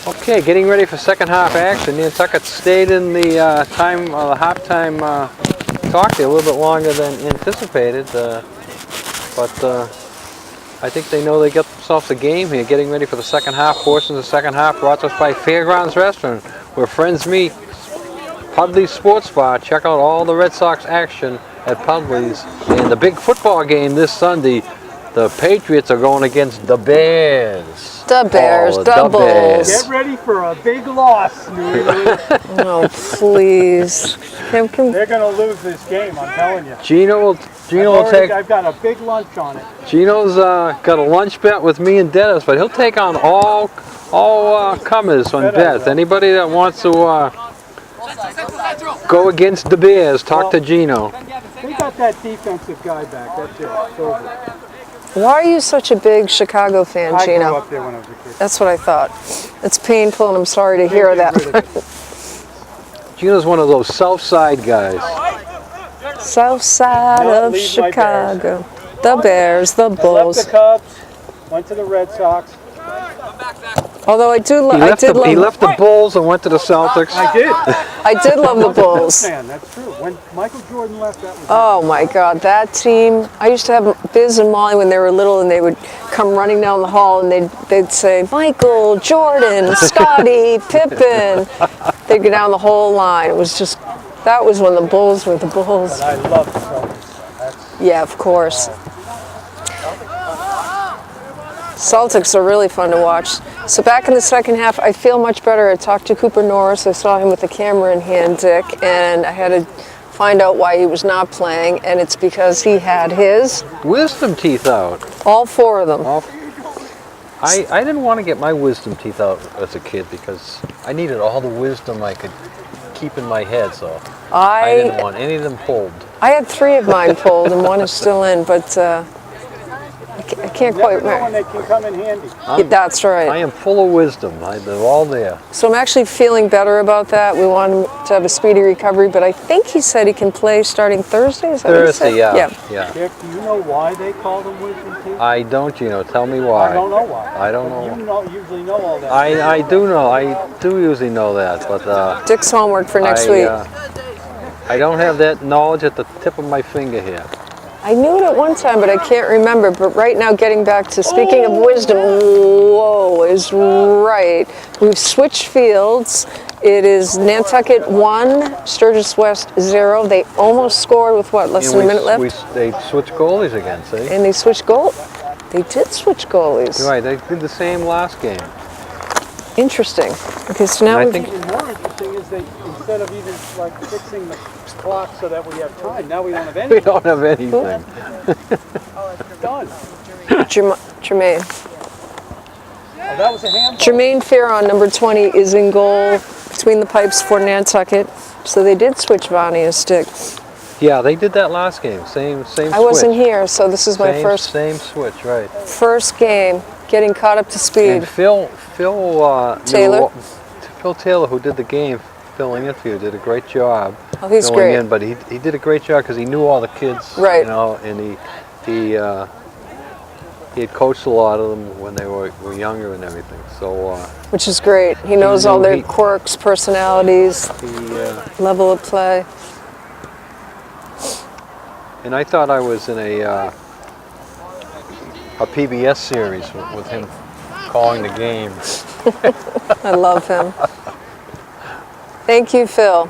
Okay, getting ready for second half action. Nantucket stayed in the halftime talk there a little bit longer than anticipated, but I think they know they got themselves a game here. Getting ready for the second half. Portions of the second half brought to us by Fairgrounds Restaurant, where friends meet. Pudley's Sports Bar. Check out all the Red Sox action at Pudley's. And the big football game this Sunday, the Patriots are going against the Bears. The Bears, doubles. Get ready for a big loss, Neely. Oh, please. They're going to lose this game, I'm telling you. Gino will take. I've got a big lunch on it. Gino's got a lunch bet with me and Dennis, but he'll take on all comers on bets. Anybody that wants to go against the Bears, talk to Gino. They got that defensive guy back. That's it. It's over. Why are you such a big Chicago fan, Gino? I grew up there when I was a kid. That's what I thought. It's painful, and I'm sorry to hear that. Gino's one of those South Side guys. South side of Chicago. The Bears, the Bulls. I left the Cubs, went to the Red Sox. Although I did love. He left the Bulls and went to the Celtics. I did. I did love the Bulls. That's true. When Michael Jordan left, that was. Oh my God, that team! I used to have Biz and Molly when they were little, and they would come running down the hall, and they'd say Michael, Jordan, Scottie, Pippen. They'd go down the whole line. It was just that was when the Bulls were the Bulls. But I love the Celtics. Yeah, of course. Celtics are really fun to watch. So back in the second half, I feel much better. I talked to Cooper Norris. I saw him with the camera in hand, Dick, and I had to find out why he was not playing, and it's because he had his wisdom teeth out. All four of them. I didn't want to get my wisdom teeth out as a kid because I needed all the wisdom I could keep in my head, so I didn't want any of them pulled. I had 3 of mine pulled, and 1 is still in, but I can't quite remember. When they can come in handy. That's right. I am full of wisdom. They're all there. So I'm actually feeling better about that. We want him to have a speedy recovery, but I think he said he can play starting Thursday. Is that Thursday, what he said? yeah. Dick, do you know why they call them wisdom teeth? I don't, Gino. Tell me why. I don't know why. I don't know. You usually know all that. I do know. I do usually know that, but Dick's homework for next week. I don't have that knowledge at the tip of my finger here. I knew it at one time, but I can't remember. But right now, getting back to speaking of wisdom, whoa is right. We've switched fields. It is Nantucket 1, Sturgis West 0. They almost scored with what, less than a minute left? They switched goalies again, see? And they switched They did switch goalies. Right, they did the same last game. Interesting. Okay, so now More interesting is they, instead of even like fixing the clock so that we have time, now we don't have anything. We don't have anything. Done. Jermaine. That was a handball. Jermaine Farron, number 20, is in goal between the pipes for Nantucket. So they did switch Vonnie a stick. Yeah, they did that last game. Same switch. I wasn't here, so this is my same switch, right? First game, getting caught up to speed. And Phil Taylor, who did the game, Phil Interview, did a great job. Oh, he's great. In, but he did a great job because he knew all the kids, right? You know, and he had coached a lot of them when they were younger and everything. So which is great. He knows all their quirks, personalities, level of play. And I thought I was in a PBS series with him calling the game. I love him. Thank you, Phil.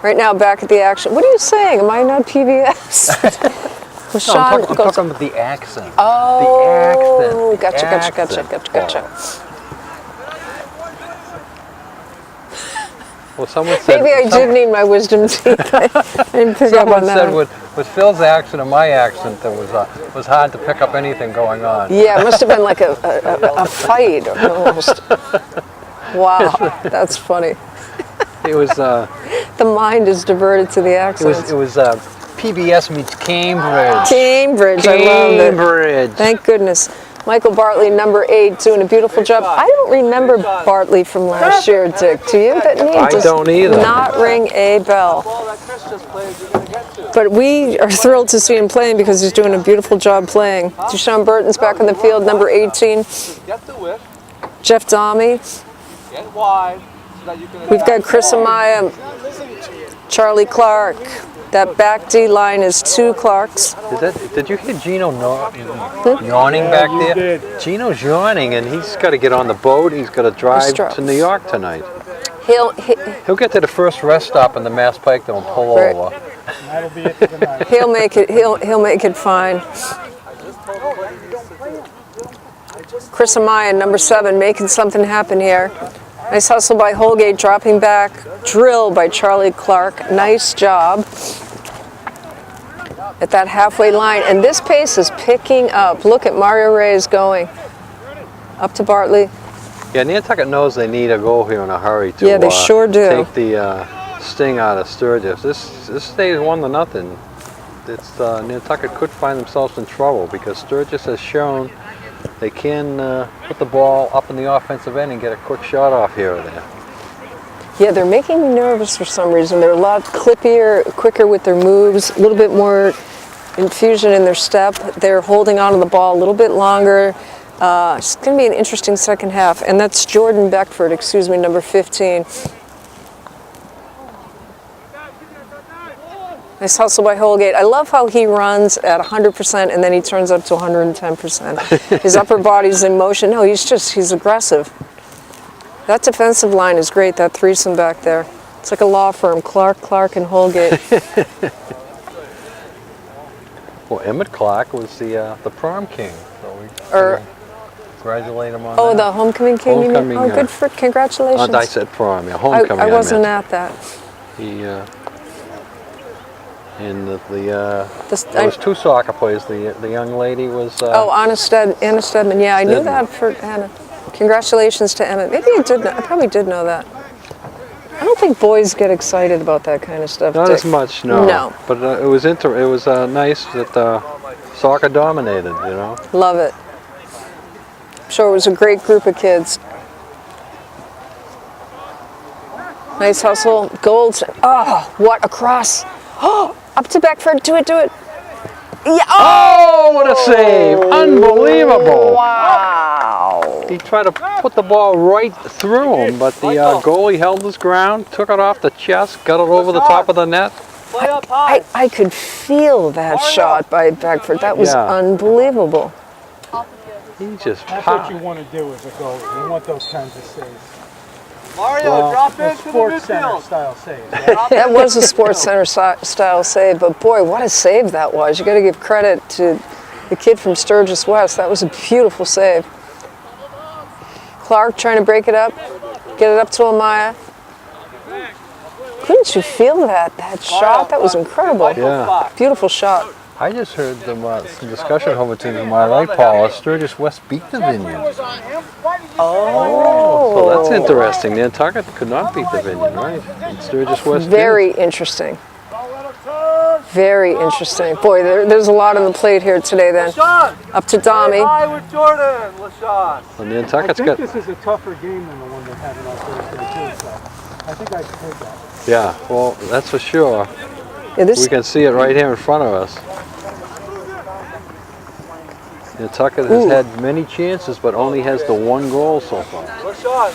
Right now, back at the action. What are you saying? Am I not PBS? No, I'm talking about the accent. Oh, the accent. Gotcha. Well, someone said... Maybe I did need my wisdom teeth. I didn't pick up on that. Someone said with Phil's accent and my accent, it was hard to pick up anything going on. Yeah, it must have been like a fight almost. Wow, that's funny. It was... the mind is diverted to the accents. It was PBS meets Cambridge. Cambridge, I love it. Cambridge. Thank goodness. Michael Bartley, number 8, doing a beautiful job. I don't remember Bartley from last year, Dick. Do you? That name I don't either. Not ring a bell. But we are thrilled to see him playing because he's doing a beautiful job playing. Deshaun Burton's back on the field, number 18. Jeff Domme. it wide so that you can. We've got Chris Amaya, Charlie Clark. That back D line is 2 Clarks. Did you hear Gino yawning back you there? did. Gino's yawning, and he's got to get on the boat. He's got to drive to New York tonight. He'll get to the first rest stop in the Mass Pike and pull Right. over. That'll be it for tonight. He'll make it. He'll make it fine. Chris Amaya, number 7, making something happen here. Nice hustle by Holgate, dropping back. Drill by Charlie Clark. Nice job at that halfway line. And this pace is picking up. Look at Mario Reyes going up to Bartley. Yeah, Nantucket knows they need a goal here in a hurry to Yeah, they sure do. take the sting out of Sturgis. This stays 1-0. It's Nantucket could find themselves in trouble because Sturgis has shown they can put the ball up in the offensive end and get a quick shot off here or there. Yeah, they're making me nervous for some reason. They're a lot clippier, quicker with their moves, a little bit more infusion in their step. They're holding on to the ball a little bit longer. It's going to be an interesting second half. And that's Jordan Beckford, number 15. Nice hustle by Holgate. I love how he runs at 100% and then he turns up to 110%. His upper body's in motion. No, he's aggressive. That defensive line is great, that threesome back there. It's like a law firm, Clark, and Holgate. Well, Emmett Clark was the prom king, so we congratulate him on that. Oh, the homecoming king, you mean? Oh, good for congratulations. I said prom, yeah, homecoming. I wasn't meant. at that. He and there was 2 soccer players. The young lady was. Anna Stedman. Yeah, I knew that for Anna. Congratulations to Emmett. Maybe I did. I probably did know that. I don't think boys get excited about that kind of stuff. Not Dick. as much, no. No. But it was nice that soccer dominated. You know. Love it. I'm sure it was a great group of kids. Nice hustle. Golds. Oh, what a cross. Oh, up to Beckford. Do it. Yeah. Oh, what a save. Unbelievable. Wow. He tried to put the ball right through him, but the goalie held his ground, took it off the chest, got it over the top of the net. I could feel that shot by Beckford. That was unbelievable. He just That's popped. what you want to do as a goalie. You want those kinds of saves. Mario, drop into the Sports Center midfield. style saves. That was a Sports Center style save, but boy, what a save that was. You got to give credit to the kid from Sturgis West. That was a beautiful save. Clark trying to break it up, get it up to Amaya. Couldn't you feel that shot? That was incredible. Yeah. Beautiful shot. I just heard some discussion over to my right, Paula. Sturgis West beat the Vineyard. Oh. Well, that's interesting. Nantucket could not beat the Vineyard, right? And Sturgis West Very interesting. Very interesting. Boy, there's a lot on the plate here today then. Up to Dami. Hi with Jordan, LaShawn. Well, I Nantucket's think got. this is a tougher game than the one they had in our Thursday too. So I think I heard that. Yeah, well, that's for sure. Yeah, We can see it right here in front of us. Nantucket has had many chances, but only has the 1 goal so far. LaShawn,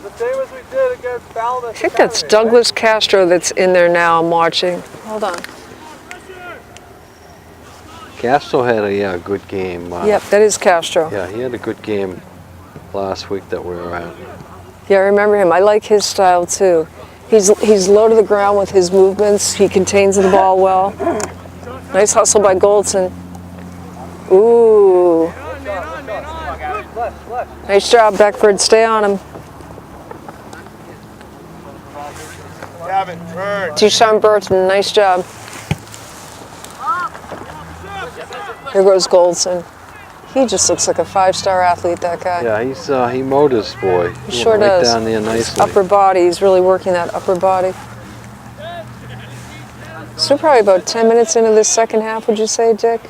the same as we did against Falmouth. I think that's Douglas Castro that's in there now. I'm watching. Hold on. Castro had a good game. Yep, that is Castro. Yeah, he had a good game last week that we were at. Yeah, I remember him. I like his style too. He's low to the ground with his movements. He contains the ball well. Nice hustle by Goldson. Ooh. Nice job, Beckford. Stay on him. Deshaun Burton, nice job. Here goes Goldson. He just looks like a 5-star athlete, that guy. Yeah, he mowed his boy. He sure went right does. down there nicely. Upper body, he's really working that upper body. So probably about 10 minutes into this second half, would you say, Dick?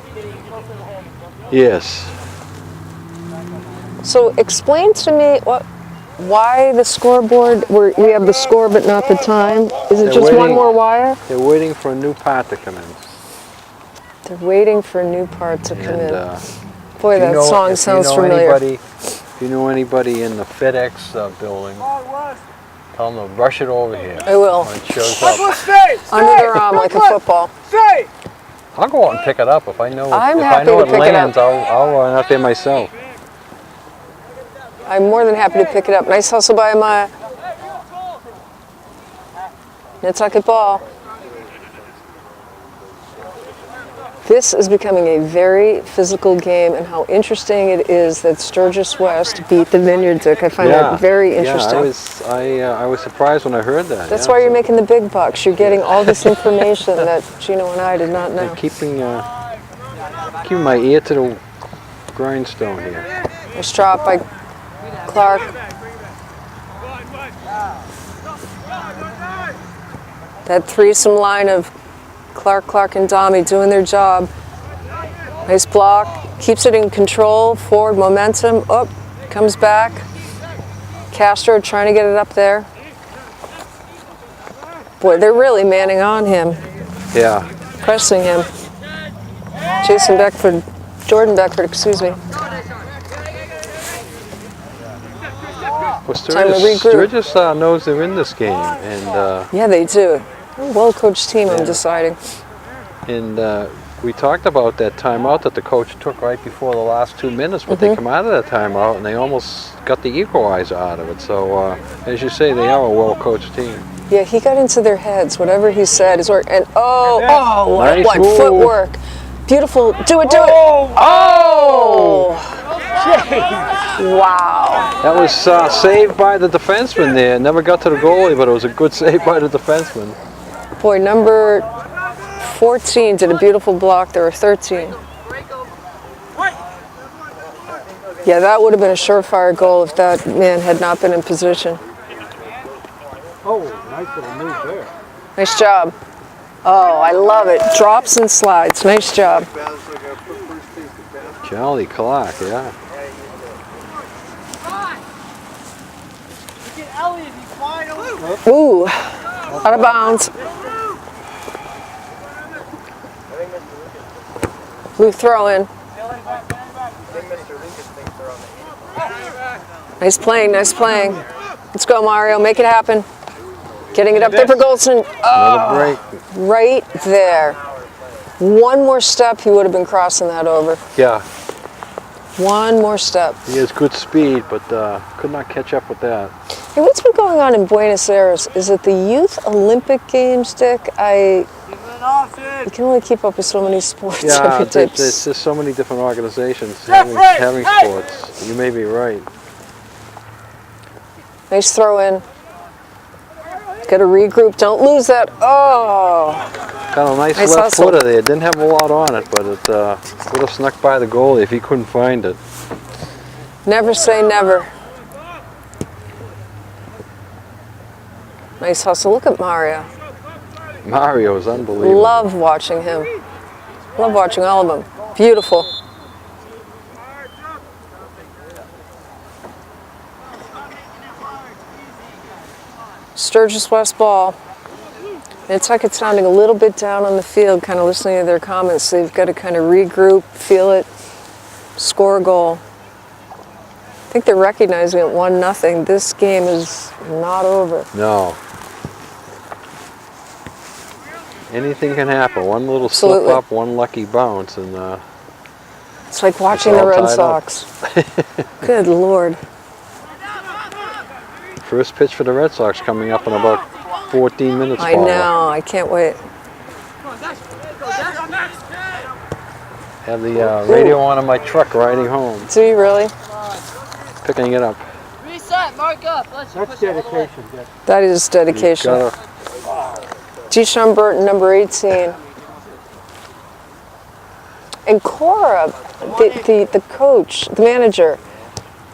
Yes. So explain to me why the scoreboard, where we have the score but not the time. Is it just one more wire? They're waiting for a new part to come in. They're waiting for a new part to come in. Boy, If that song sounds familiar. If you know anybody in the FedEx building, tell them to rush it over here. I will. When it shows up. Under their arm like a football. I'll go out and pick it up if I know. I'm if I happy know to it pick it lands, up. I'll run out there myself. I'm more than happy to pick it up. Nice hustle by Amaya. Nantucket ball. This is becoming a very physical game, and how interesting it is that Sturgis West beat the Vineyard Dick. I find that very interesting. Yeah, I was surprised when I heard that. That's why you're making the big bucks. You're getting all this information that Gino and I did not know. I'm keeping my ear to the grindstone here. Nice drop by Clark. That threesome line of Clark, and Dami doing their job. Nice block. Keeps it in control. Forward momentum. Up. Comes back. Castro trying to get it up there. Boy, they're really manning on him. Yeah. Pressing him. Jordan Beckford, excuse me. Well, Time to regroup. Sturgis knows they're in this game, and Yeah, they do. A well-coached team, I'm deciding. and we talked about that timeout that the coach took right before the last 2 minutes, but they come out of that timeout and they almost got the equalizer out of it. So, as you say, they are a well-coached team. Yeah, he got into their heads. Whatever he said is work. And what Nice move. footwork! Beautiful. Do it. Oh! Wow. That was saved by the defenseman there. Never got to the goalie, but it was a good save by the defenseman. Boy, number 14 did a beautiful block there, or 13. Yeah, that would have been a surefire goal if that man had not been in position. Oh, nice little move there. Nice job. Oh, I love it. Drops and slides. Nice job. Charlie Clark, yeah. Ooh, out of bounds. Blue throw in. Nice playing. Let's go, Mario. Make it happen. Getting it up there for Goldson. Another break. Right there. One more step, he would have been crossing that over. Yeah, One more step. he has good speed, but could not catch up with that. Hey, what's been going on in Buenos Aires? Is it the Youth Olympic Games, Dick? You can only keep up with so many sports Yeah, every day. there's just so many different organizations having sports. You may be right. Nice throw in. Got to regroup. Don't lose that. Oh! Got a nice Nice left hustle. footer there. Didn't have a lot on it, but it would have snuck by the goalie if he couldn't find it. Never say never. Nice hustle. Look at Mario. Mario is unbelievable. Love watching him. Love watching all of them. Beautiful. Sturgis West ball. Nantucket sounding a little bit down on the field, kind of listening to their comments. So they've got to kind of regroup, feel it, score a goal. I think they're recognizing it 1-0. This game is not over. No. Anything can happen. One little Absolutely. slip up, one lucky bounce, and It's like watching It's the all Red tied up. Sox. Good Lord. first pitch for the Red Sox coming up in about 14 minutes. I know. I can't wait. Have the radio on in my truck riding home, Do you really? picking it up. Reset, mark up. Let's That's dedication, Dick. That is dedication. Gotta- Deshaun Burton, number 18. And Cora, the coach, the manager,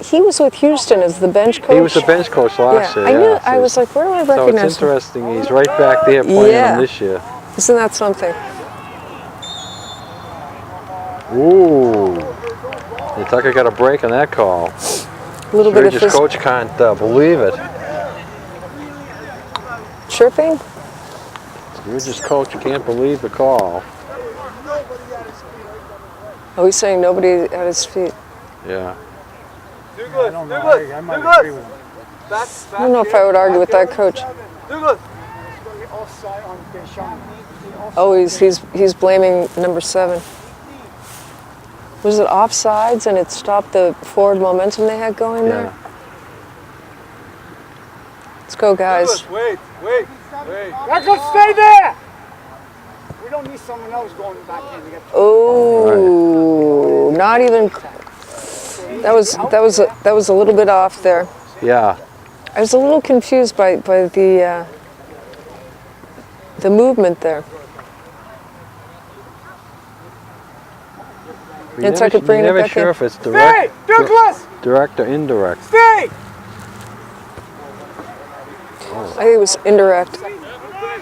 he was with Houston as the bench coach. He was the bench coach last year. I knew. yeah. I was like, where do I So it's recognize him? interesting. He's right back there playing Yeah. him this year. Isn't that something? Ooh. Nantucket got a break on that call. A little bit of Sturgis coach can't believe it. chirping. Sturgis coach can't believe the call. Oh, he's saying nobody at his feet. Yeah. Douglas, I don't know. Douglas, I might Douglas. agree with him. Back, I don't know if I would argue with that coach. Douglas. Offside on Deschamps. Oh, he's blaming number 7. Was it offsides and it stopped the forward momentum they had going there? Yeah. Let's go, guys. Douglas, wait. Douglas, stay there! We don't need someone else going back in to get. Oh, not even. That was a little bit off there. Yeah. I was a little confused by the movement there. Nantucket bringing it You're never back sure in. if it's direct, Stay! Douglas! direct or indirect. Stay! I think it was indirect.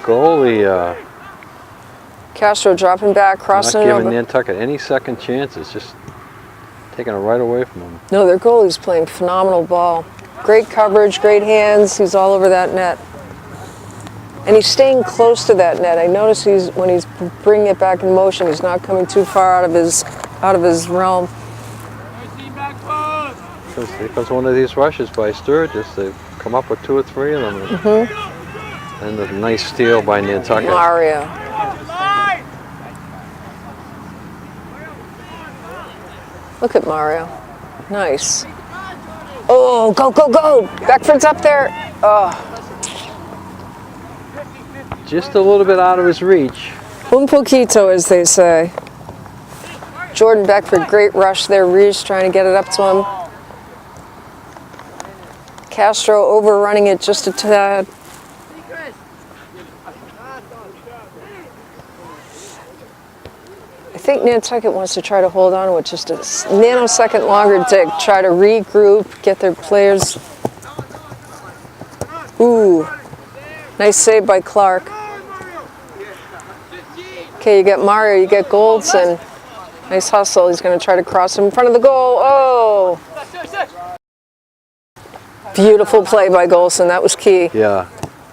Goalie Castro dropping back, not crossing it giving over. Nantucket any second chances, just taking it right away from them. No, their goalie's playing phenomenal ball. Great coverage, great hands. He's all over that net. And he's staying close to that net. I notice when he's bringing it back in motion, he's not coming too far out of his realm. Because one of these rushes by Sturgis, they've come up with 2 or 3 of them. And a nice steal by Nantucket. Mario. Look at Mario. Nice. Oh, go, go, go. Beckford's up there. Oh, Just a little bit out of his reach. un poquito, as they say. Jordan Beckford, great rush there. Reese trying to get it up to him. Castro overrunning it just a tad. I think Nantucket wants to try to hold on to it just a nanosecond longer to try to regroup, get their players. Ooh, nice save by Clark. Okay, you get Mario, you get Goldson. Nice hustle. He's going to try to cross him in front of the goal. Oh! Beautiful play by Goldson. That was key. Yeah.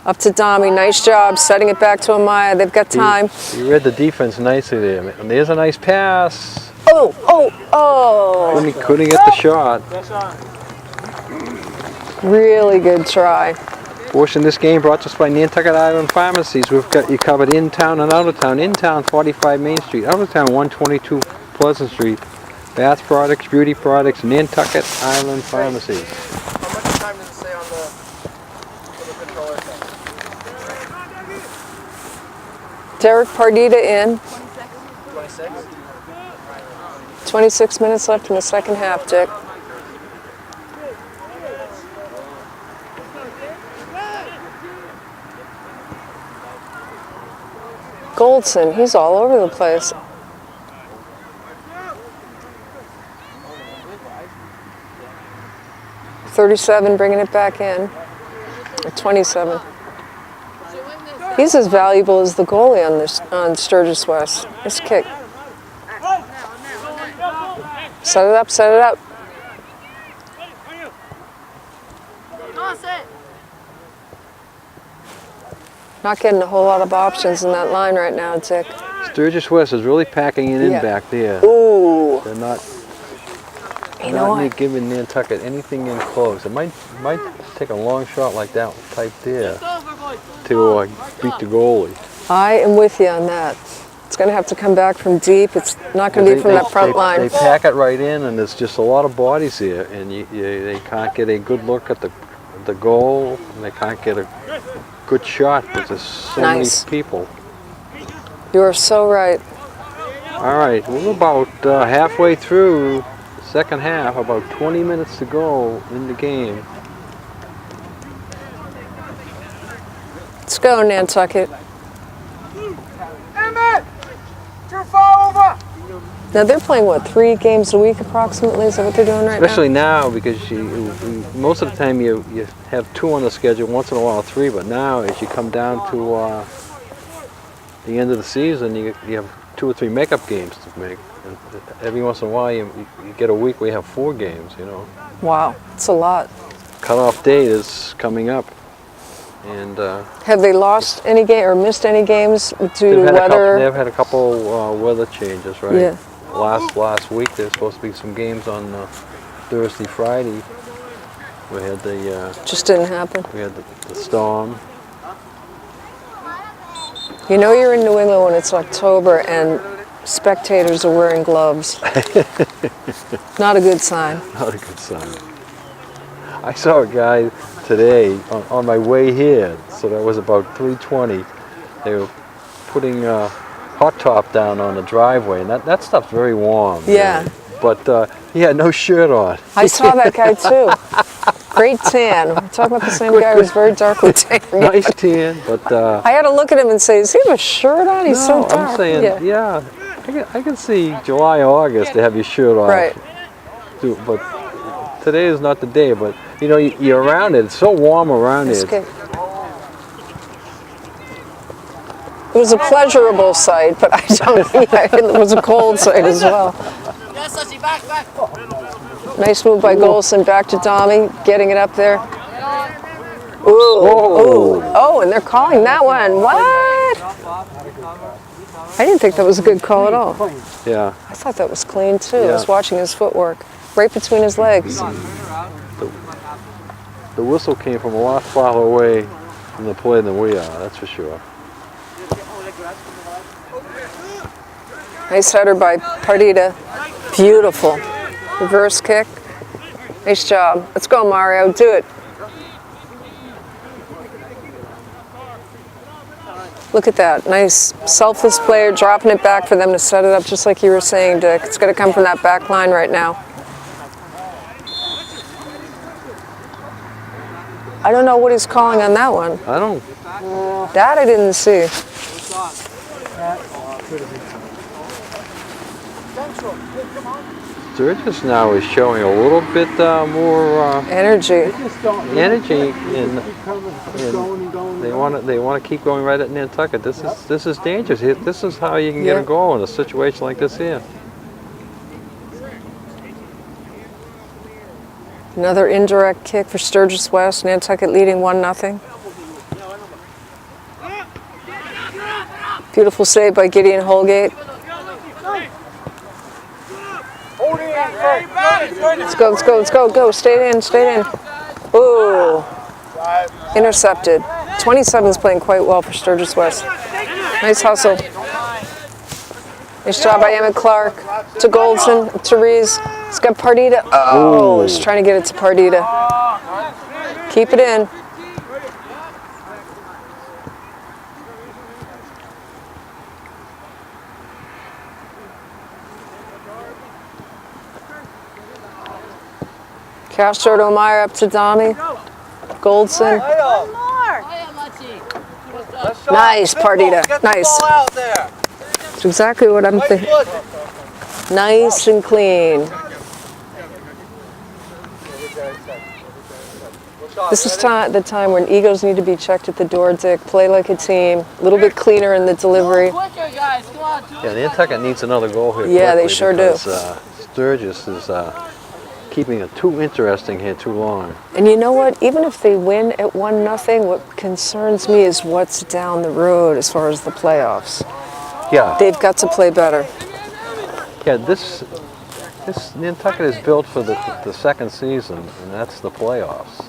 Up to Dami. Nice job setting it back to Amaya. They've got time. He read the defense nicely there. And there's a nice pass. Oh, oh, oh. Couldn't get the shot. Really good try. Portion of this game brought to us by Nantucket Island Pharmacies. We've got you covered in town and out of town. In town, 45 Main Street. Out of town, 122 Pleasant Street. Bath products, beauty products, Nantucket Island Pharmacies. How much time does it say on the controller thing? Derek Pardita in. 26? 26 minutes left in the second half, Dick. Goldson, he's all over the place. .37 bringing it back in. Or 27. He's as valuable as the goalie on Sturgis West. Nice kick. Set it up, set it up. Not getting a whole lot of options in that line right now, Dick. Sturgis West is really packing it in Yeah. back there. Ooh. They're not, You know what? giving Nantucket anything in close. It might take a long shot like that type there to beat the goalie. I am with you on that. It's going to have to come back from deep. It's not going to be from that front line. They pack it right in, and there's just a lot of bodies here, and they can't get a good look at the goal, and they can't get a good shot because there's so Nice. many people. You are so right. All right, we're about halfway through the second half, about 20 minutes to go in the game. Let's go, Nantucket. Emmett! Too far over! Now they're playing, what, 3 games a week approximately? Is that what they're doing right Especially now, because most of the time you have 2 on the schedule, once in a while 3, but now as you come down to the end of the season, you have 2 or 3 makeup games to make. And every once in a while you get a week where you have 4 games, you know. now? Wow, it's a lot. Cutoff date is coming up. And Have they lost any game or missed any games due to weather? They've had a couple weather changes, right? Yeah. Last week there's supposed to be some games on Thursday, Friday. We had the Just didn't happen. we had the storm. You know you're in New England when it's October and spectators are wearing gloves. Not a good sign. Not a good sign. I saw a guy today on my way here, so that was about 3:20. They were putting hot top down on the driveway, and that stuff's very warm. Yeah. Really. But he had no shirt on. I saw that guy too. Great tan. We're talking about the same guy who's very darkly tan. Nice tan, but I had to look at him and say, does he have a shirt on? He's so no, dark. I'm saying, yeah, I can see July, August to have your shirt off. Right. But today is not the day. But you know, you're around it. It's so warm around It's it. okay. It was a pleasurable sight, but I don't think it was a cold sight as well. Nice move by Golson, back to Domi, getting it up there. Ooh, ooh. Oh, and they're calling that one. What? I didn't think that was a good call at all. Yeah. I thought that was clean too. I Yeah. was watching his footwork, right between his legs. The whistle came from a lot farther away from the play than we are. That's for sure. Nice header by Pardita. Beautiful. Reverse kick. Nice job. Let's go, Mario. Do it. Look at that. Nice selfless player dropping it back for them to set it up just like you were saying, Dick. It's going to come from that back line right now. I don't know what he's calling on that one. I don't. That I didn't see. Sturgis now is showing a little bit more Energy. energy, and they want to keep going right at Nantucket. This is dangerous. This is how you can get a goal in a situation like this here. Another indirect kick for Sturgis West. Nantucket leading 1-0. Beautiful save by Gideon Holgate. Let's go, let's go, let's go, go. Stay in, stay in. Ooh. Intercepted. 27's playing quite well for Sturgis West. Nice hustle. Nice job by Emmett Clark. To Goldson, to Rees. He's got Pardita. Oh, he's trying to get it to Pardita. Keep it in. Castro to O'Meara, up to Domi. Goldson. Nice, Pardita. Nice. That's exactly what I'm thinking. Nice and clean. This is the time when egos need to be checked at the door, Dick. Play like a team. A little bit cleaner in the delivery. Yeah, Nantucket needs another goal here. Yeah, they quickly sure do. because, Sturgis is keeping it too interesting here too long. And you know what? Even if they win at 1-0, what concerns me is what's down the road as far as the playoffs. Yeah. They've got to play better. Yeah, this Nantucket is built for the second season, and that's the playoffs.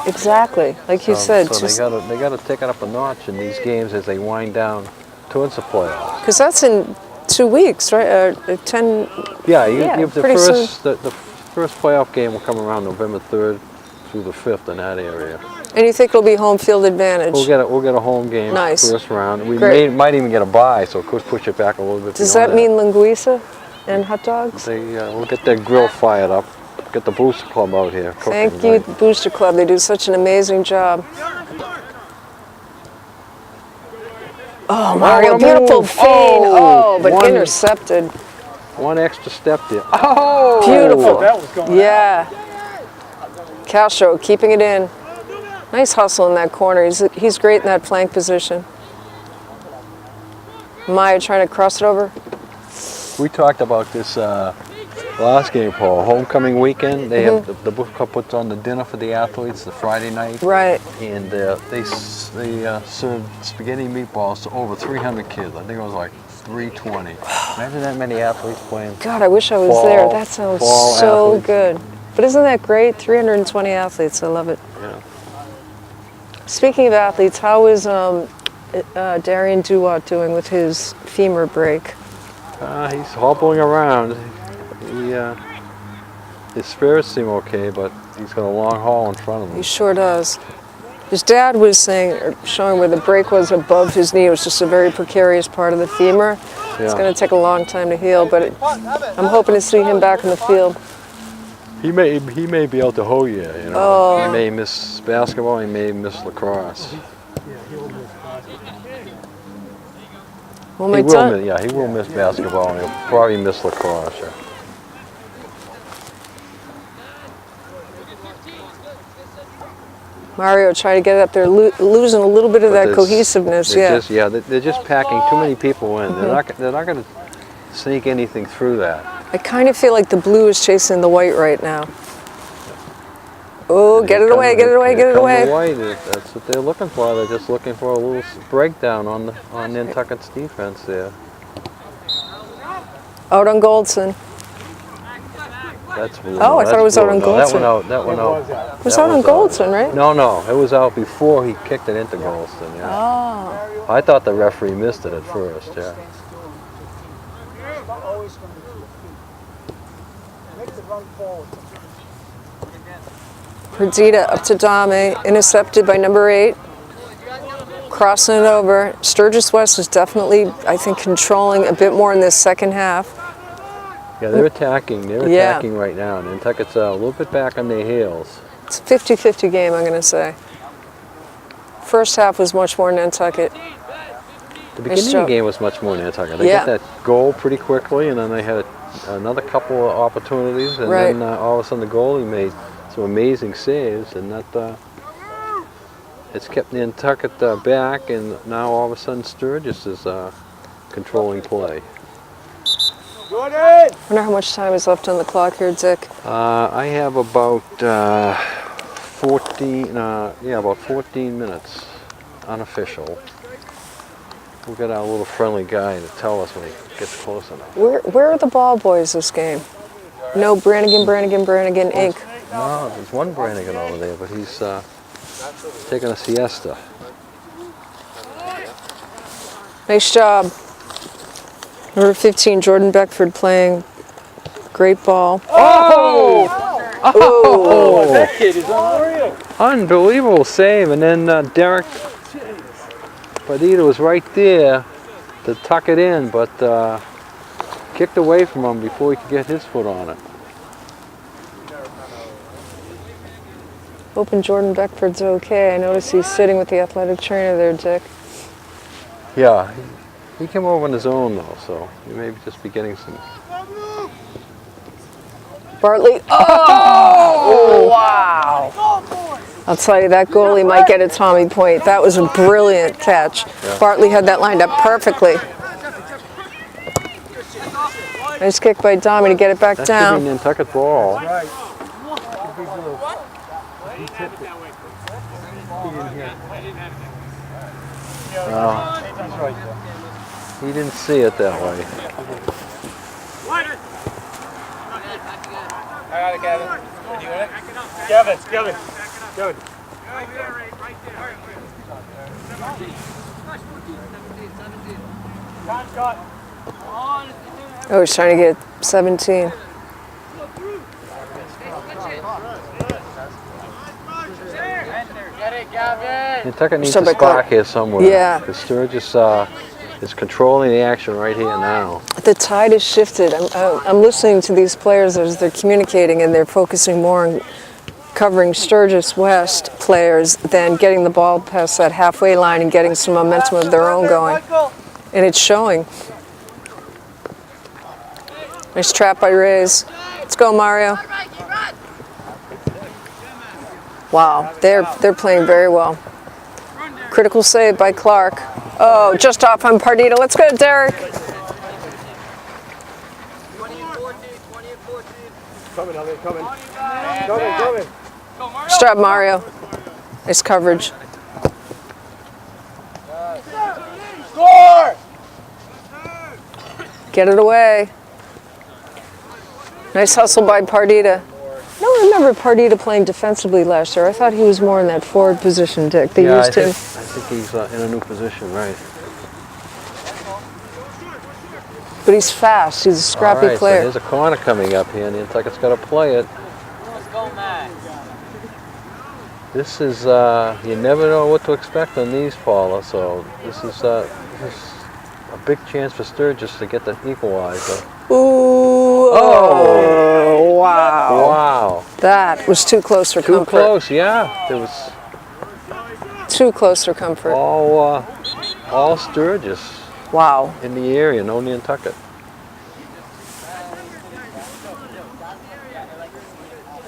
Exactly, like you said. So they gotta take it up a notch in these games as they wind down towards the playoffs. Because that's in 2 weeks, right? 10. Yeah, you have the pretty soon. the first playoff game will come around November 3rd through the 5th in that area. And you think it'll be home field advantage? We'll get a home game Nice. first round. We Great. might even get a bye, so it could push it back a little bit. Does beyond that mean linguiça and hot dogs? We'll get that grill fired up. Get the Booster Club out here. cooking, Thank you, right? the Booster Club. They do such an amazing job. Oh, Mario, what a beautiful move. feed. Oh, but one- intercepted. One extra step there. Oh! Beautiful. That was going Yeah. Castro keeping it in. Nice hustle in that corner. He's great in that flank position. Maya trying to cross it over. We talked about this last game, Paul. Homecoming weekend. They have the Booster Club puts on the dinner for the athletes the Friday night. Right. And they served spaghetti meatballs to over 300 kids. I think it was like 320. Imagine that many athletes playing. God, I wish I was there. That sounds fall so athletes. good. But isn't that great? 320 athletes. I love it. Yeah. Speaking of athletes, how is Darian Duwat doing with his femur break? He's hobbling around. His spirits seem okay, but he's got a long haul in front of him. He sure does. His dad was showing where the break was above his knee. It was just a very precarious part of the femur. Yeah. It's going to take a long time to heal, but I'm hoping to see him back in the field. He may be able to hold you. You know. Oh. He may miss basketball. He may miss lacrosse. Well, He will miss basketball, and he'll probably miss lacrosse. Yeah. Mario trying to get up there, losing a little bit of that cohesiveness. They're just packing too many people in. They're not going to sneak anything through that. I kind of feel like the blue is chasing the white right now. Oh, get it away, get it away, get it away. The white, that's what they're looking for. They're just looking for a little breakdown on Nantucket's defense there. Out on Goldson. That's blue. Oh, I thought it was out on Goldson. That went out. It was out on Goldson, right? No, it was out before he kicked it into Goldson. Yeah. Oh. I thought the referee missed it at first. Yeah. Perdita up to Dame, intercepted by number 8. Crossing it over. Sturgis West is definitely, I think, controlling a bit more in this second half. Yeah, they're attacking. They're attacking right now. Nantucket's a little bit back on their heels. It's a 50-50 game, I'm going to say. First half was much more Nantucket. The beginning of the game was much more Nantucket. They got that goal pretty quickly, and then they had another couple of opportunities, and then all of a sudden the goalie made some amazing saves, and that it's kept Nantucket back, and now all of a sudden Sturgis is controlling play. I wonder how much time is left on the clock here, Dick. I have about 14 minutes, unofficial. We'll get our little friendly guy to tell us when he gets close enough. Where are the ball boys this game? No Brannigan, Inc. No, there's one Brannigan over there, but he's taking a siesta. Nice job. Number 15, Jordan Beckford playing great ball. Oh! Oh, that kid is unreal. Unbelievable save, and then Derek Perdita was right there to tuck it in, but kicked away from him before he could get his foot on it. Hoping Jordan Beckford's okay. I notice he's sitting with the athletic trainer there, Dick. Yeah, he came over on his own though, so he may just be getting some. Bartley. Oh! Wow! I'll tell you, that goalie might get a Tommy point. That was a brilliant catch. Yeah. Bartley had that lined up perfectly. Nice kick by Dommy to get it back That down. should be Nantucket ball. Right. He tipped it. He didn't hear it. He's right there. He didn't see it that way. I got it, Kevin. Are you in it? Kevin. Oh, he's trying to get 17. Nantucket needs to spark here somewhere. Yeah. Because Sturgis is controlling the action right here now. The tide has shifted. I'm listening to these players as they're communicating, and they're focusing more on covering Sturgis West players than getting the ball past that halfway line and getting some momentum of their own going. And it's showing. Nice trap by Reyes. Let's go, Mario. Wow, they're playing very well. Critical save by Clark. Oh, just off on Pardita. Let's go, Derek. Coming. Nice job, Mario. Nice coverage. Score! Get it away. Nice hustle by Pardita. don't remember Pardita playing defensively last year. I thought he was more in that forward position, Dick. They Yeah, used him. I think he's in a new position, right? But he's fast. He's a scrappy All right, player. so there's a corner coming up here, and Nantucket's got to play it. This is, you never know what to expect on these, Paula, so this is a big chance for Sturgis to get the equalizer. Ooh, oh, wow. Wow. That was too close for comfort. Too close, yeah. There was Too close for comfort. all Sturgis Wow. in the area, no Nantucket.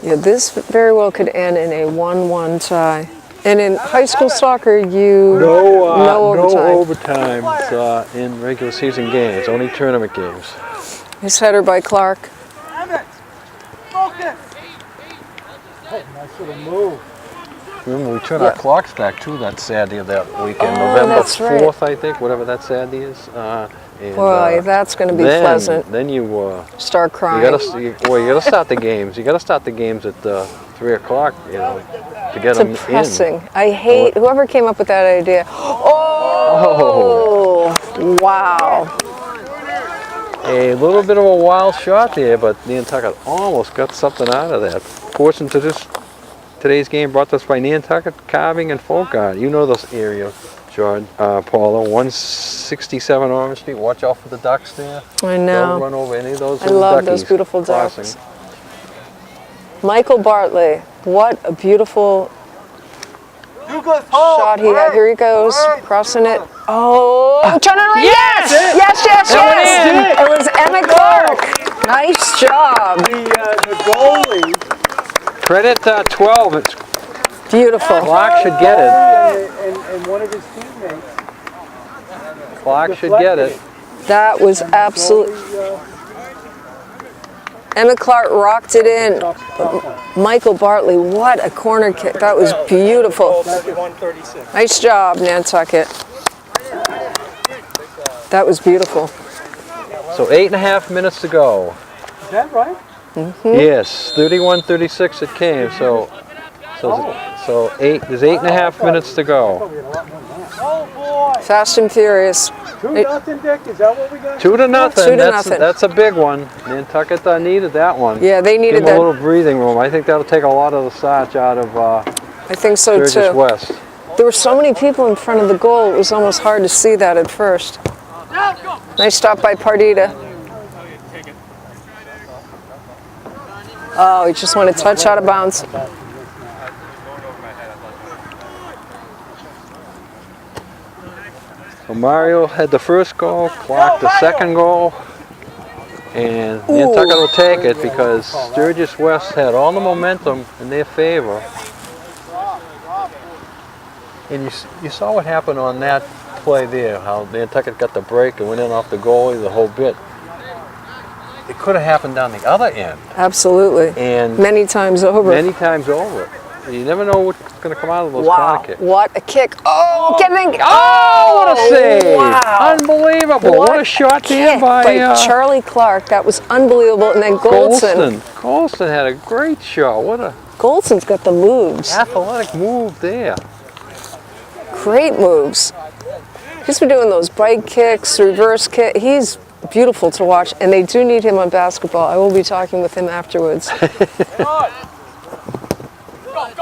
Yeah, this very well could end in a 1-1 tie. And in high school soccer, No overtime. overtimes in regular season games, only tournament games. Nice header by Clark. Hey, nice little move. Remember, we turned our clocks back too that Saturday of that weekend, Oh, November that's right. 4th, I think, whatever that Saturday is. Boy, that's going to be pleasant. Then you Start crying. you gotta start the games. You gotta start the games at 3 o'clock, you know, to get them in. Depressing. I hate whoever came up with that idea. Oh, wow. A little bit of a wild shot there, but Nantucket almost got something out of that. Portion to today's game brought to us by Nantucket Carving and Folk Art. You know this area, John, Paula. 167 Orange Street. Watch out for the ducks there. I Don't know. run over any of those I little love those duckies beautiful crossing. ducks. Michael Bartley. What a beautiful shot he had. Here he goes, crossing it. Oh, turn it around. Yes! Yes! It was Emmett Clark. Nice job. The goalie Credit 12. It's Beautiful. Clark should get it. and one of his teammates. Clark should get it. That was absolute. Emmett Clark rocked it in. Michael Bartley, what a corner kick. That was beautiful. Nice job, Nantucket. That was beautiful. So 8.5 minutes to go. Is that right? Yes, 31-36 it came. So there's 8.5 minutes to go. Fast and furious. 2-0, Dick. Is that what we got? 2-0. 2-0. That's a big one. Nantucket needed that one. Yeah, they Give needed them a that. little breathing room. I think that'll take a lot of the starch out of I think so Sturgis too. West. There were so many people in front of the goal, it was almost hard to see that at first. Nice stop by Pardita. Oh, he just went a touch out of bounds. So Mario had the first goal, Clark the second goal, and Nantucket will take it because Sturgis West had all the momentum in their favor. And you saw what happened on that play there, how Nantucket got the break and went in off the goalie the whole bit. It could have happened down the other end. Absolutely. And many times over. Many times over. You never know what's going to come out of those Wow, corner kicks. what a kick. Oh, getting. Oh, what a save. Wow. Unbelievable. What a shot there kick by Charlie Clark. That was unbelievable. And then Goldson. Goldson had a great shot. What a Goldson's got the moves. athletic move there. Great moves. He's been doing those bike kicks, reverse kick. He's beautiful to watch, and they do need him on basketball. I will be talking with him afterwards.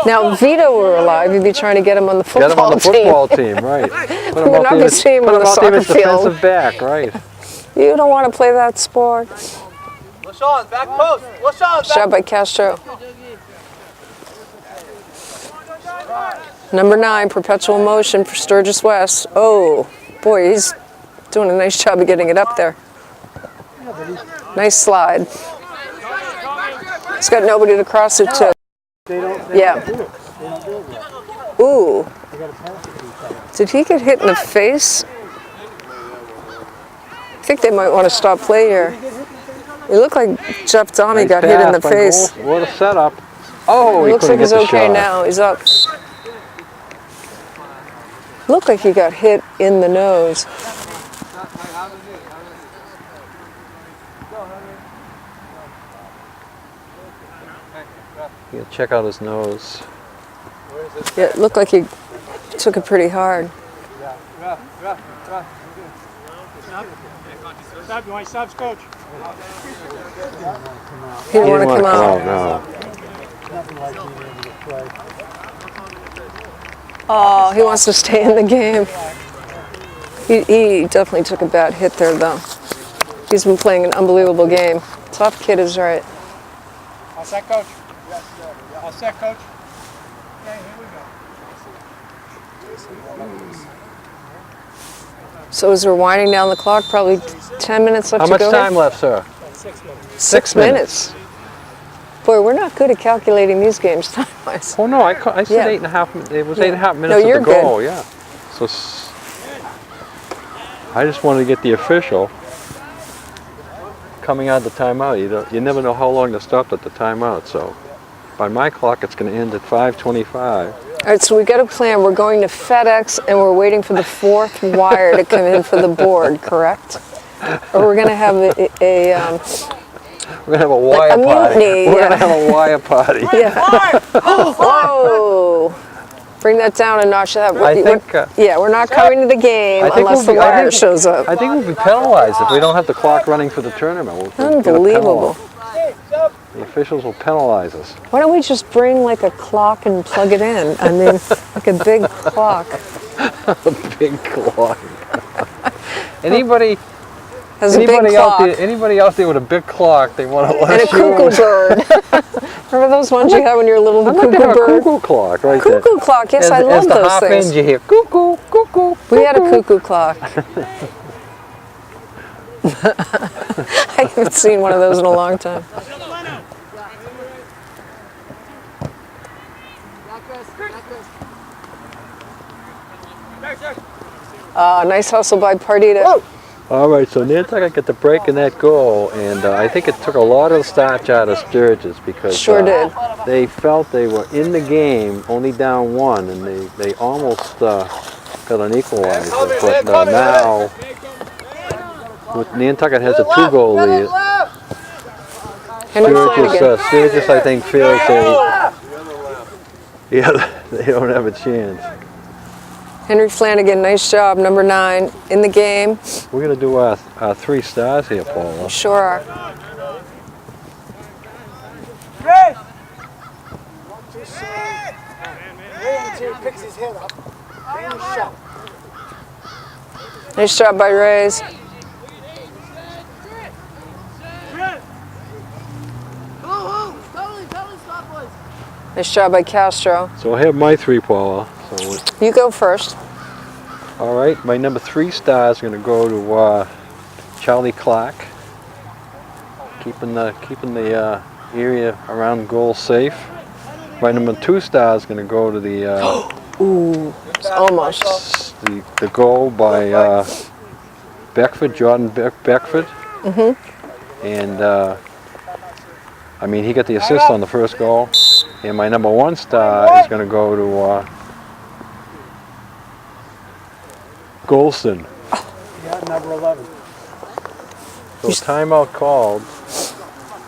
Now, if Vito were alive, you'd be trying to get him on the football team. Get him on the football team, right. Put We would not be seeing him on the soccer field. Defensive back, right. You don't want to play that sport. LaShawn, back post. LaShawn, Shot by Castro. Number 9, perpetual motion for Sturgis West. Oh, boy, he's doing a nice job of getting it up there. Nice slide. He's got nobody to cross it to. Yeah. Ooh. Did he get hit in the face? I think they might want to stop play here. It looked like Jeff Donnie Nice got hit in pass the by face. Gold. What a setup. Oh, It he looks like couldn't he's get the okay shot. now. He's up. Looked like he got hit in the nose. You gotta check out his nose. Yeah, it looked like he took it pretty hard. Stop, you want subs, coach? He didn't want to come out. No. Nothing like being able to play. Oh, he wants to stay in the game. He definitely took a bad hit there, though. He's been playing an unbelievable game. Tough kid is right. All set, coach? Yes, sir. All set, coach? Okay, here we go. So as we're winding down the clock, probably 10 minutes left How to much go. time left, sir? 6 minutes. 6 minutes. Boy, we're not good at calculating these games time-wise. Oh no, I said Yeah. 8.5. It was Yeah. 8.5 No, minutes you're of the goal. Yeah. So I just wanted to get the official coming out of the timeout. You never know how long they stopped at the timeout. So by my clock, it's going to end at 5:25. All right, so we got a plan. We're going to FedEx, and we're waiting for the 4th wire to come in for the board, correct? Or we're going to have We're going to have a wire a party. mutiny, We're yeah. going to have a wire party. Whoa! Bring that down a notch. I think. Yeah, we're not coming to the game I think unless the we'll be- I wire think- shows up. I think we'll be penalized if we don't have the clock running for the tournament. We'll get a Unbelievable. penalty. The officials will penalize us. Why don't we just bring like a clock and plug it in? I mean, like a big clock. A big clock. Anybody Has a big clock. Anybody out there with a big clock, they want to let And a us cuckoo use. bird. Remember those ones you had when you were little, the I'd like to cuckoo have a bird? cuckoo clock right there. Cuckoo clock, yes, I love as the those hop things. ends, you hear cuckoo, cuckoo. We had a cuckoo clock. I haven't seen one of those in a long time. Nice hustle by Pardita. All right, so Nantucket got the break in that goal, and I think it took a lot of the starch out of Sturgis because Sure did. they felt they were in the game, only down 1, and they almost got an equalizer. But now, with Nantucket has a 2-goal lead, Henry Flanagan. Sturgis I think feels they don't have a chance. Henry Flanagan, nice job, number 9, in the game. We're going to do our 3 stars here, Paula. Sure are. Ray! Ray until he picks his head up. Bring him shot. Nice job by Rays. Nice job by Castro. So I have my 3, Paula. So, You go first. all right, my number 3 star is going to go to Charlie Clark, keeping the area around goal safe. My number 2 star is going to go to the Ooh, it's almost. the goal by Beckford, Jordan Beckford. And I mean, he got the assist on the first goal. And my number 1 star is going to go to Golston. Yeah, number 11. So timeout called.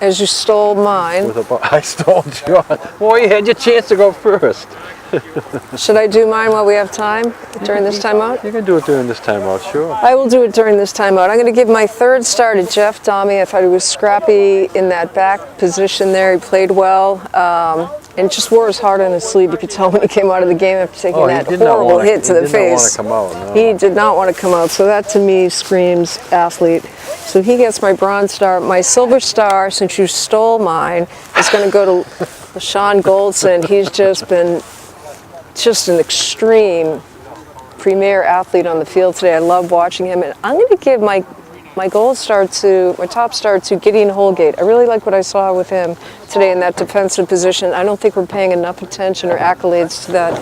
As you stole mine. I stole John. Well, you had your chance to go first. Should I do mine while we have time during this timeout? You can do it during this timeout, sure. I will do it during this timeout. I'm going to give my 3rd star to Jeff Dommie. I thought he was scrappy in that back position there. He played well and just wore his heart on his sleeve. You could tell when he came out of the game after taking that horrible hit to the face. He did not want to come out. No. He did not want to come out. So that to me screams athlete. So he gets my bronze star. My silver star, since you stole mine, is going to go to Sean Goldson. He's just been an extreme premier athlete on the field today. I love watching him, and I'm going to give my top star to Gideon Holgate. I really like what I saw with him today in that defensive position. I don't think we're paying enough attention or accolades to that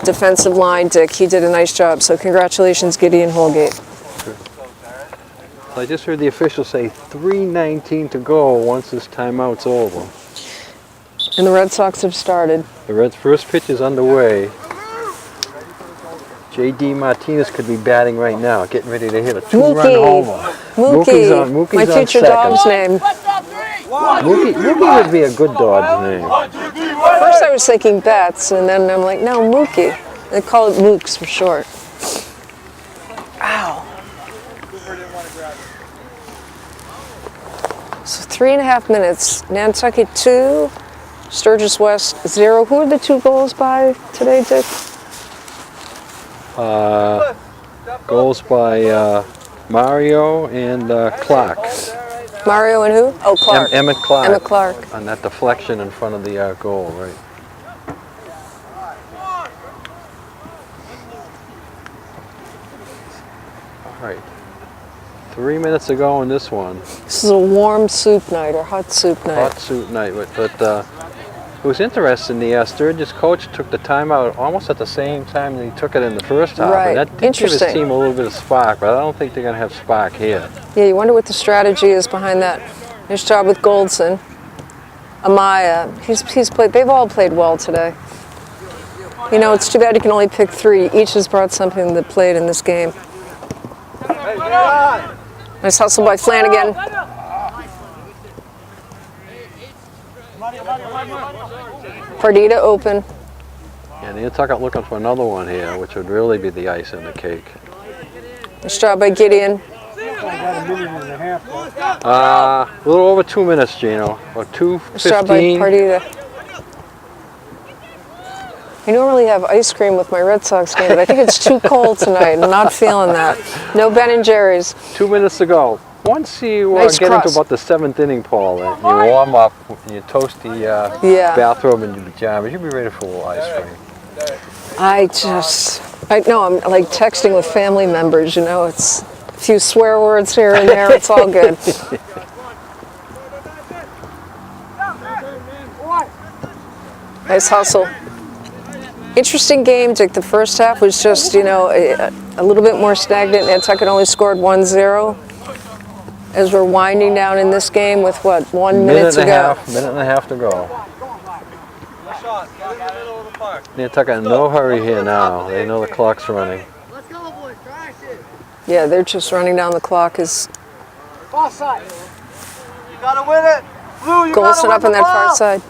defensive line, Dick. He did a nice job, so congratulations, Gideon Holgate. I just heard the official say 3:19 to go once this timeout's over. And the Red Sox have started. The Reds' first pitch is underway. J.D. Martinez could be batting right now, getting ready to hit a 2-run homer. Mookie's Mookie, my on future second. dog's name. Mookie would be a good dog's name. first I was thinking Betts, and then I'm like, no, Mookie. They call it Mooks for short. Ow. So 3.5 minutes. Nantucket 2, Sturgis West 0. Who are the 2 goals by today, Dick? Goals by Mario and Clark. Mario and who? Oh, Clark. Emmett Clark. Emmett Clark. On that deflection in front of the goal, right. All right. 3 minutes to go in this one. This is a warm soup night or hot soup night. Hot soup night, but it was interesting. The Sturgis coach took the timeout almost at the same time that he took it in the first half. Right. And that did give his Interesting. team a little bit of spark, but I don't think they're going to have spark here. Yeah, you wonder what the strategy is behind that. Nice job with Goldson. Amaya, he's played. They've all played well today. You know, it's too bad you can only pick 3. Each has brought something that played in this game. Nice hustle by Flanagan. Pardita open. And Nantucket looking for another one here, which would really be the ice in the cake. Nice job by Gideon. About 1.5 minutes. A little over 2 minutes, Gino, or Nice job by 2:15. Pardita. I normally have ice cream with my Red Sox game, but I think it's too cold tonight. I'm not feeling that. No Ben & Jerry's. 2 minutes to go. Once you Nice get cross. into about the 7th inning, Paul, and you warm up, you toast the Yeah. bathrobe in your pajamas, you'll be ready for a little ice cream. I know, I'm like texting with family members, you know, it's a few swear words here and there, it's all good. Nice hustle. Interesting game, Dick. The first half was just, you know, a little bit more stagnant. Nantucket only scored 1-0. As we're winding down in this game with, what, 1 minute to go. Minute and a half to go. Nantucket in no hurry here now. They know the clock's running. Let's go, boys. Crash it. Yeah, they're just running down the clock as Far side. You gotta win it. Blue, you Golson gotta win up on the that ball. far side.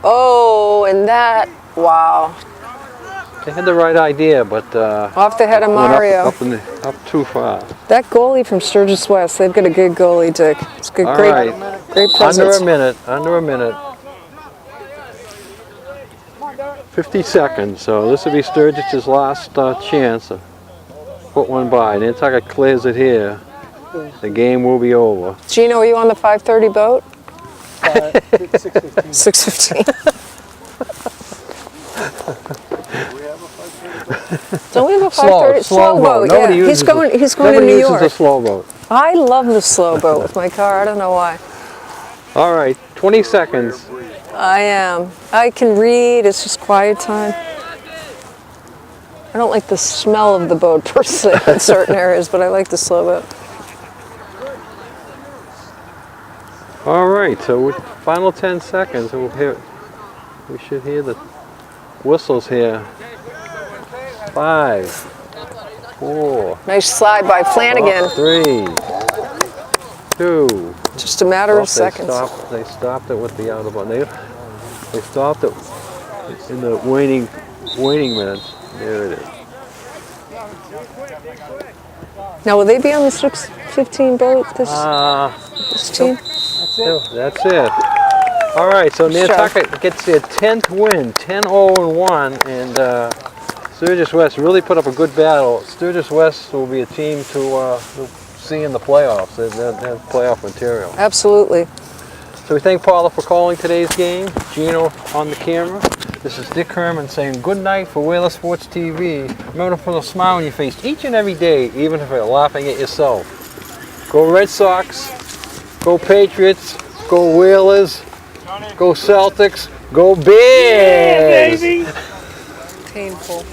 Oh, and that, wow. They had the right idea, but Off the head of went Mario. up too far. That goalie from Sturgis West, they've got a good goalie, Dick. It's good, All great, right. great Under presence. a minute. 50 seconds, so this will be Sturgis' last chance to put one by. Nantucket clears it here. The game will be over. Gino, are you on the 5:30 boat? 6:15. 6:15. Don't we have a 5:30? Slow boat. Yeah, Nobody he's going to New Nobody uses York. a slow boat. I love the slow boat with my car. I don't know why. All right, 20 seconds. I am. I can read. It's just quiet time. I don't like the smell of the boat per se in certain areas, but I like the slow boat. All right, so with final 10 seconds, we should hear the whistles here. 5, 4, Nice slide by Flanagan. 3, 2. Just a matter of seconds. They stopped it with the out of bounds. They stopped it in the waning minutes. There it is. Now, will they be on the 6:15 boat this team? That's it. All right, so Nice job. Nantucket gets their 10th win, 10-0-1, and Sturgis West really put up a good battle. Sturgis West will be a team to see in the playoffs. They have playoff material. Absolutely. So we thank Paula for calling today's game. Gino on the camera. This is Dick Herman saying good night for Whaler Sports TV. Remember to put a smile on your face each and every day, even if you're laughing at yourself. Go Red Sox. Go Patriots. Go Whalers. Go Celtics. Go Bears. Yeah, baby. Painful.